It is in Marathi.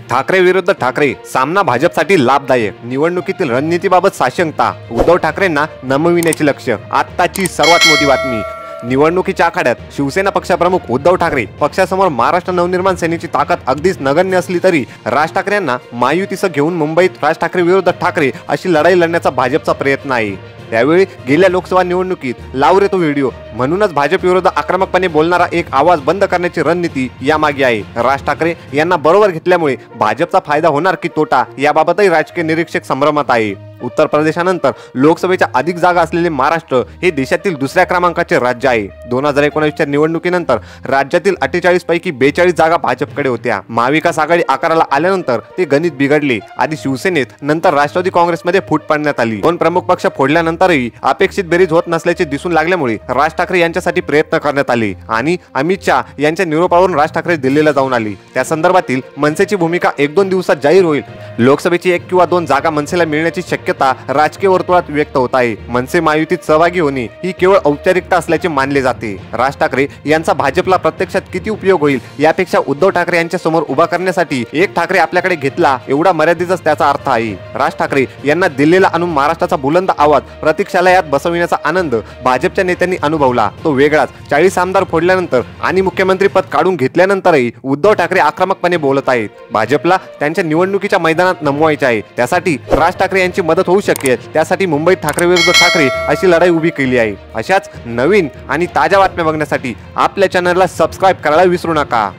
ठाकरे विरुद्ध ठाकरे, सामना भाजपसाठी लाभदायक. निवडणुकीतील रणनीतीबाबत साशंकता, उद्धव ठाकरेंना नमविण्याचे लक्ष्य. आत्ताची सर्वात मोठी बातमी. निवडणुकीच्या आखाड्यात शिवसेना पक्षप्रमुख उद्धव ठाकरे पक्षासमोर महाराष्ट्र नवनिर्माण सेनेची ताकद अगदीच नगण्य असली तरी राज ठाकरे यांना महायुतीसह घेऊन मुंबईत राज ठाकरे विरुद्ध ठाकरे अशी लढाई लढण्याचा भाजपचा प्रयत्न आहे. त्यावेळी गेल्या लोकसभा निवडणुकीत लाव रे तो व्हिडिओ म्हणूनच भाजप विरुद्ध आक्रमकपणे बोलणारा एक आवाज बंद करण्याची रणनीती यामागे आहे. राज ठाकरे यांना बरोबर घेतल्यामुळे भाजपचा फायदा होणार की तोटा याबाबतही राजकीय निरीक्षक संभ्रमात आहे. उत्तर प्रदेशानंतर लोकसभेच्या अधिक जागा असलेले महाराष्ट्र हे देशातील दुसऱ्या क्रमांकाचे राज्य आहे. 2019च्या निवडणुकीनंतर राज्यातील 48 पैकी 42 जागा भाजपकडे होत्या. महाविकास आघाडी आकाराला आल्यानंतर ते गणित बिघडले. आधी शिवसेनेत, नंतर राष्ट्रवादी काँग्रेसमध्ये फूट पाडण्यात आली. दोन प्रमुख पक्ष फोडल्यानंतरही अपेक्षित बेरीज होत नसल्याचे दिसून लागल्यामुळे राज ठाकरे यांच्यासाठी प्रयत्न करण्यात आले आणि अमित शहा यांच्या निरोपावरून राज ठाकरे दिल्लीला जाऊन आले. त्या संदर्भातील मनसेची भूमिका 1-2 दिवसात जाहीर होईल. लोकसभेची 1 किंवा 2 जागा मनसेला मिळण्याची शक्यता राजकीय वर्तुळात व्यक्त होत आहे. मनसे महायुतीत सहभागी होणे ही केवळ औपचारिकता असल्याचे मानले जाते. राज ठाकरे यांचा भाजपला प्रत्यक्षात किती उपयोग होईल यापेक्षा उद्धव ठाकरे यांच्या समोर उभा करण्यासाठी एक ठाकरे आपल्याकडे घेतला एवढा मर्यादितच त्याचा अर्थ आहे. राज ठाकरे यांना दिल्लीला आणून महाराष्ट्राचा बुलंद आवाज प्रतीक्षालयात बसविण्याचा आनंद भाजपच्या नेत्यांनी अनुभवला. तो वेगळाच. 40 आमदार फोडल्यानंतर आणि मुख्यमंत्री पद काढून घेतल्यानंतरही उद्धव ठाकरे आक्रमकपणे बोलत आहेत. भाजपला त्यांच्या निवडणुकीच्या मैदानात नमवायचे आहे. त्यासाठी राज ठाकरे यांची मदत होऊ शकेल. त्यासाठी मुंबईत ठाकरे विरुद्ध ठाकरे अशी लढाई उभी केली आहे. अशाच नवीन आणि ताज्या बातम्या बघण्यासाठी आपल्या चॅनलला सबस्क्राईब करायला विसरू नका.